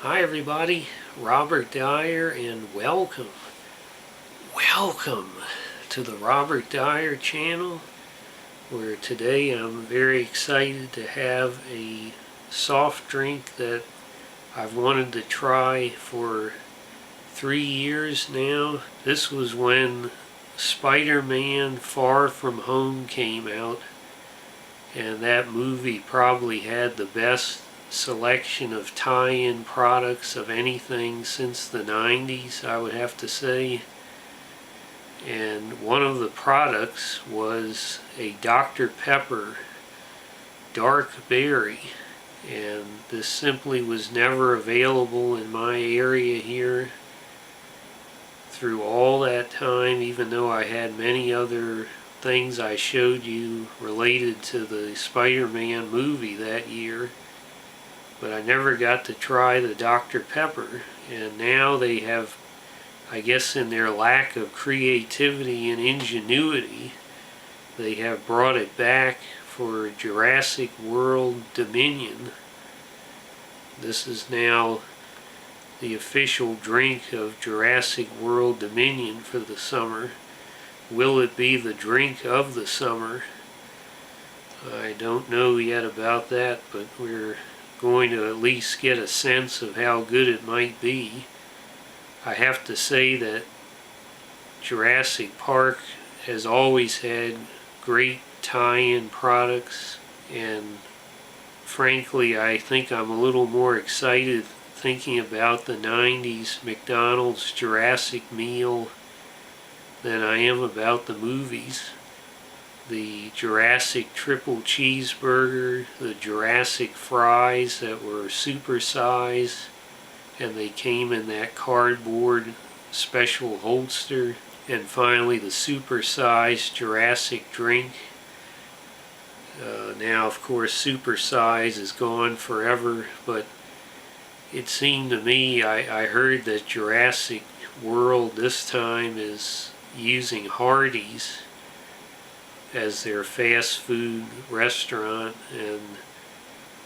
Hi everybody, Robert Dyer, and welcome to the Robert Dyer channel, where today I'm very excited to have a soft drink that I've wanted to try for 3 years now. This was when Spider-Man Far From Home came out, and that movie probably had the best selection of tie-in products of anything since the 90s, I would have to say. And one of the products was a Dr. Pepper Dark Berry, and this simply was never available in my area here through all that time, even though I had many other things I showed you related to the Spider-Man movie that year. But I never got to try the Dr. Pepper, and now they have, I guess in their lack of creativity and ingenuity, they have brought it back for Jurassic World Dominion. This is now the official drink of Jurassic World Dominion for the summer. Will it be the drink of the summer? I don't know yet about that, but we're going to at least get a sense of how good it might be. I have to say that Jurassic Park has always had great tie-in products, and frankly I think I'm a little more excited thinking about the 90s McDonald's Jurassic meal than I am about the movies. The Jurassic triple cheeseburger, the Jurassic fries that were supersized, and they came in that cardboard special holster, and finally the supersized Jurassic drink. Now of course supersize is gone forever, but it seemed to me, I heard that Jurassic World this time is using Hardee's as their fast food restaurant, and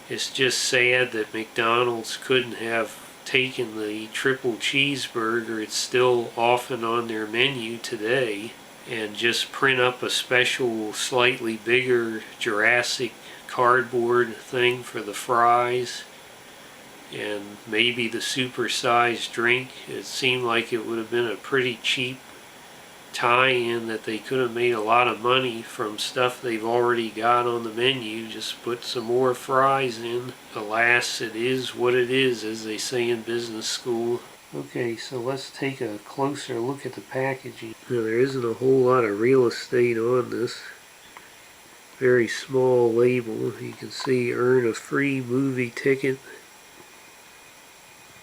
it's just sad that McDonald's couldn't have taken the triple cheeseburger, it's still often on their menu today, and just print up a special slightly bigger Jurassic cardboard thing for the fries, and maybe the supersized drink. It seemed like it would have been a pretty cheap tie-in, that they could have made a lot of money from stuff they've already got on the menu. Just put some more fries in. Alas, it is what it is, as they say in business school. Okay, so let's take a closer look at the packaging. Now, there isn't a whole lot of real estate on this. Very small label. You can see earn a free movie ticket.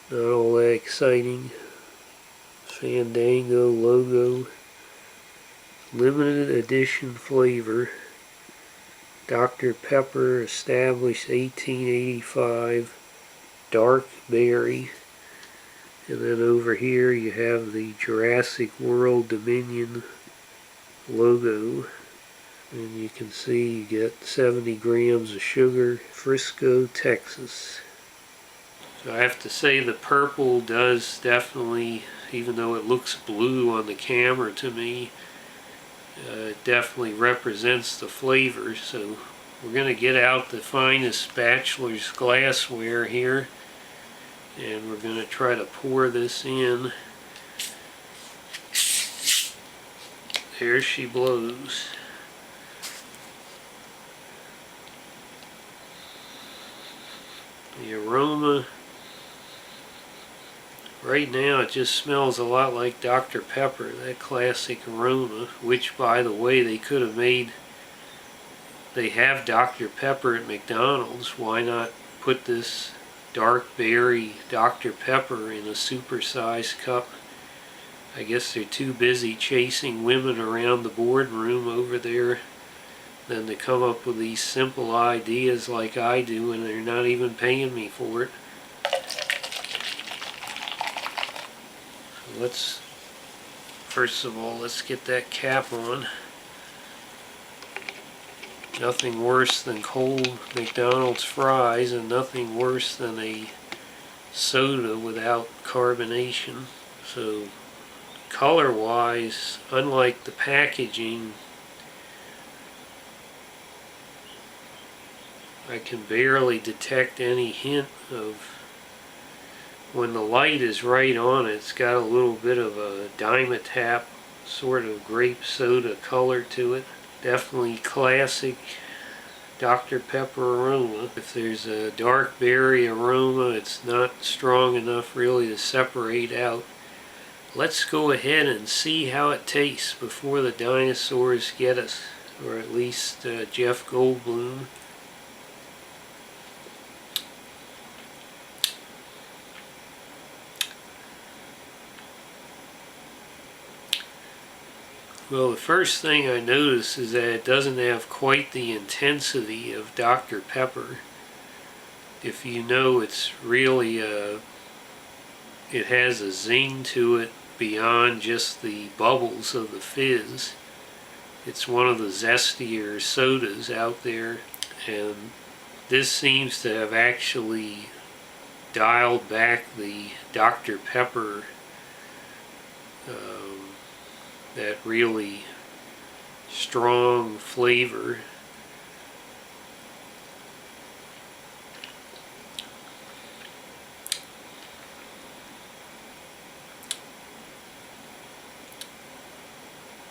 Not all that exciting. Fandango logo. Limited edition flavor. Dr. Pepper, established 1885. Dark Berry. And then over here you have the Jurassic World Dominion logo. And you can see you get 70 grams of sugar. Frisco, Texas. So I have to say the purple does definitely, even though it looks blue on the camera to me, it definitely represents the flavor. So we're going to get out the finest bachelor's glassware here, and we're going to try to pour this in. There she blows. The aroma, right now it just smells a lot like Dr. Pepper, that classic aroma, which by the way they could have made. They have Dr. Pepper at McDonald's. Why not put this dark berry Dr. Pepper in a supersized cup? I guess they're too busy chasing women around the boardroom over there than to come up with these simple ideas like I do, and they're not even paying me for it. So first of all, let's get that cap on. Nothing worse than cold McDonald's fries, and nothing worse than a soda without carbonation. So color wise, unlike the packaging, I can barely detect any hint of, when the light is right on it, it's got a little bit of a Dimetap sort of grape soda color to it. Definitely classic Dr. Pepper aroma. If there's a dark berry aroma, it's not strong enough really to separate out. Let's go ahead and see how it tastes before the dinosaurs get us, or at least Jeff Goldblum. Well, the first thing I notice is that it doesn't have quite the intensity of Dr. Pepper. If you know, it's really it has a zing to it beyond just the bubbles of the fizz. It's one of the zestier sodas out there, and this seems to have actually dialed back the Dr. Pepper, that really strong flavor.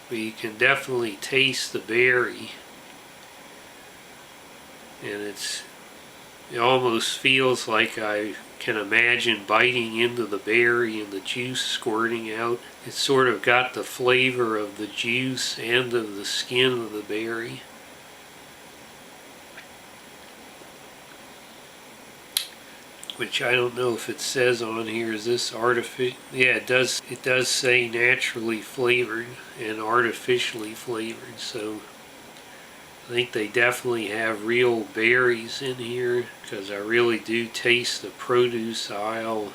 But you can definitely taste the berry, and it almost feels like I can imagine biting into the berry and the juice squirting out. It's sort of got the flavor of the juice and of the skin of the berry. Which I don't know if it says on here, is this artificial? Yeah, it does say naturally flavored and artificially flavored, so I think they definitely have real berries in here, because I really do taste the produce aisle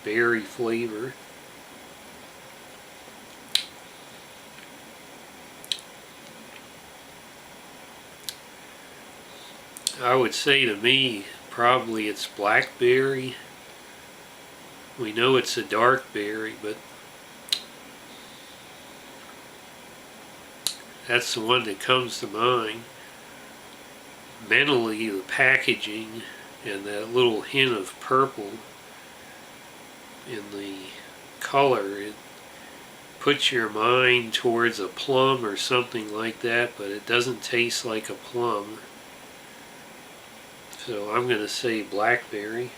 berry flavor. I would say, to me, probably it's blackberry. We know it's a dark berry, but that's the one that comes to mind. Mentally, the packaging and that little hint of purple in the color, it puts your mind towards a plum or something like that, but it doesn't taste like a plum. So I'm going to say blackberry.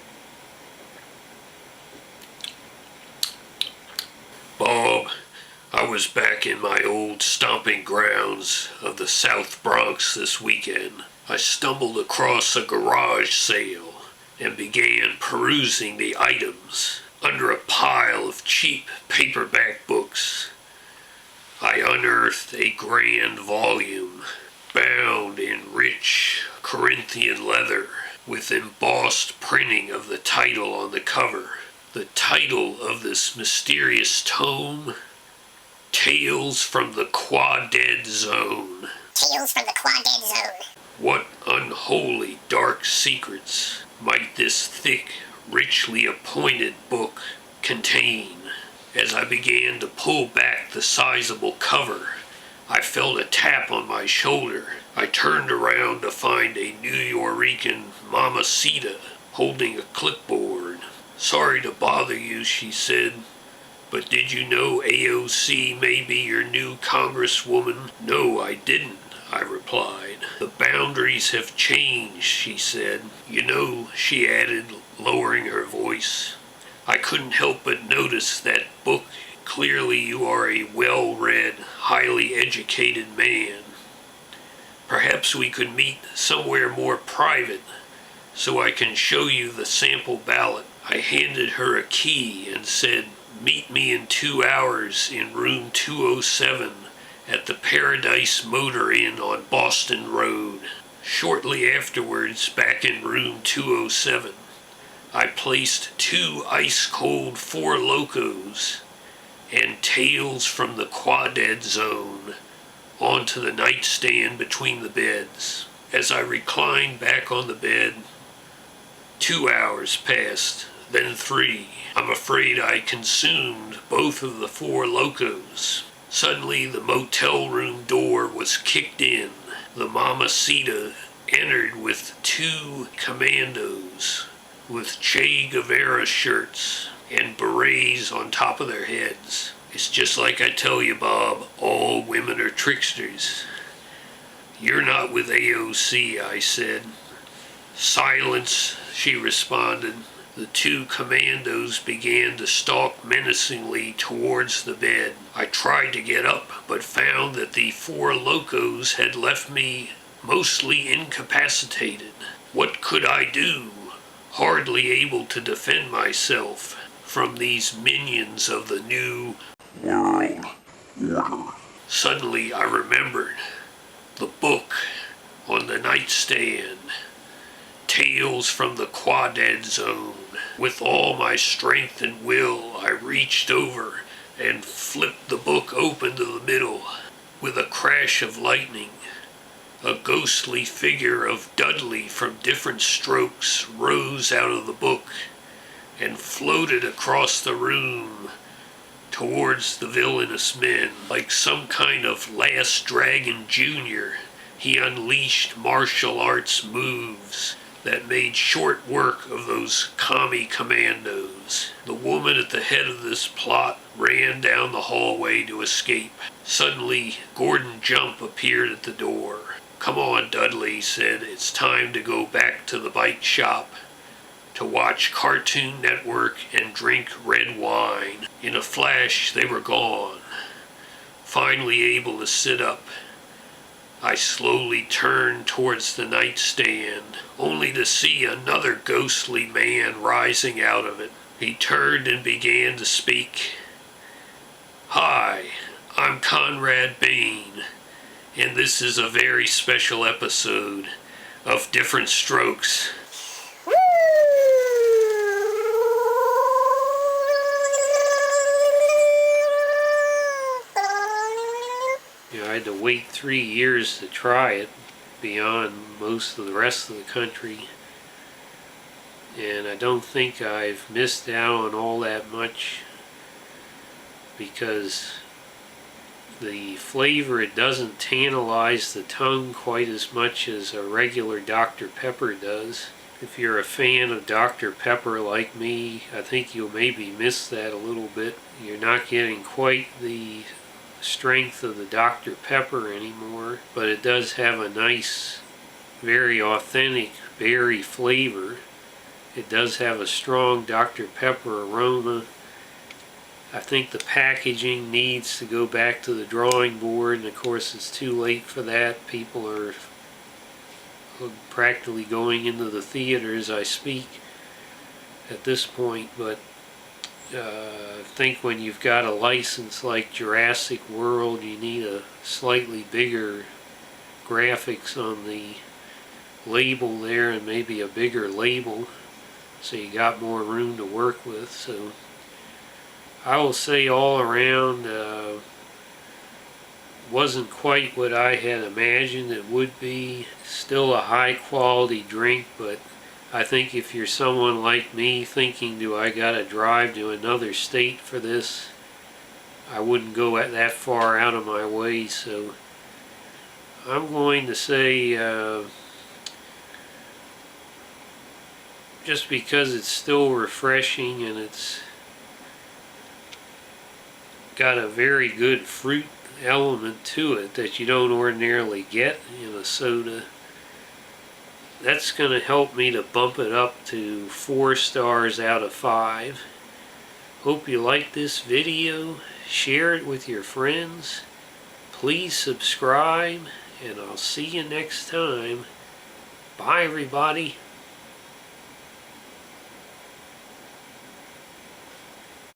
Bob, I was back in my old stomping grounds of the South Bronx this weekend. I stumbled across a garage sale and began perusing the items. Under a pile of cheap paperback books, I unearthed a grand volume bound in rich Corinthian leather with embossed printing of the title on the cover. The title of this mysterious tome: Tales from the Quad-Dead Zone. Tales from the Quad-Dead Zone. What unholy dark secrets might this thick, richly appointed book contain? As I began to pull back the sizable cover, I felt a tap on my shoulder. I turned around to find a New Yorican mamacita holding a clipboard. "Sorry to bother you," she said, "but did you know AOC may be your new congresswoman?" "No, I didn't," I replied. "The boundaries have changed," she said. "You know," she added, lowering her voice, "I couldn't help but notice that book. Clearly you are a well-read, highly educated man. Perhaps we could meet somewhere more private so I can show you the sample ballot." I handed her a key and said, "Meet me in 2 hours in room 207 at the Paradise Motor Inn on Boston Road." Shortly afterwards, back in room 207, I placed 2 ice-cold Four Locos and Tales from the Quad-Dead Zone onto the nightstand between the beds. As I reclined back on the bed, 2 hours passed. then 3. I'm afraid I consumed both of the 4 Locos. Suddenly the motel room door was kicked in. The mamacita entered with 2 commandos with Che Guevara shirts and berets on top of their heads. It's just like I tell you, Bob, all women are tricksters. You're not with AOC, I said. Silence, she responded. The 2 commandos began to stalk menacingly towards the bed. I tried to get up, but found that the 4 Locos had left me mostly incapacitated. What could I do? Hardly able to defend myself from these minions of the new world order. Suddenly I remembered the book on the nightstand. Tales from the Quadad Zone. With all my strength and will, I reached over and flipped the book open to the middle. With a crash of lightning, a ghostly figure of Dudley from Different Strokes rose out of the book and floated across the room towards the villainous men. Like some kind of Last Dragon Jr., he unleashed martial arts moves that made short work of those commie commandos. The woman at the head of this plot ran down the hallway to escape. Suddenly, Gordon Jump appeared at the door. "Come on, Dudley," he said. "It's time to go back to the bike shop to watch Cartoon Network and drink red wine." In a flash, they were gone. Finally able to sit up, I slowly turned towards the nightstand, only to see another ghostly man rising out of it. He turned and began to speak. "Hi, I'm Conrad Bain, and this is a very special episode of Different Strokes." I had to wait 3 years to try it, beyond most of the rest of the country. And I don't think I've missed out on all that much, because the flavor, it doesn't tantalize the tongue quite as much as a regular Dr. Pepper does. If you're a fan of Dr. Pepper like me, I think you'll maybe miss that a little bit. You're not getting quite the strength of the Dr. Pepper anymore, but it does have a nice, very authentic berry flavor. It does have a strong Dr. Pepper aroma. I think the packaging needs to go back to the drawing board, and of course it's too late for that. People are practically going into the theater as I speak at this point, but I think when you've got a license like Jurassic World, you need a slightly bigger graphics on the label there, and maybe a bigger label, so you got more room to work with. So I will say all around, wasn't quite what I had imagined it would be. Still a high quality drink, but I think if you're someone like me thinking, do I gotta drive to another state for this, I wouldn't go that far out of my way. So I'm going to say, just because it's still refreshing and it's got a very good fruit element to it that you don't ordinarily get in a soda, that's going to help me to bump it up to 4 stars out of 5. Hope you like this video. Share it with your friends. Please subscribe, and I'll see you next time. Bye, everybody.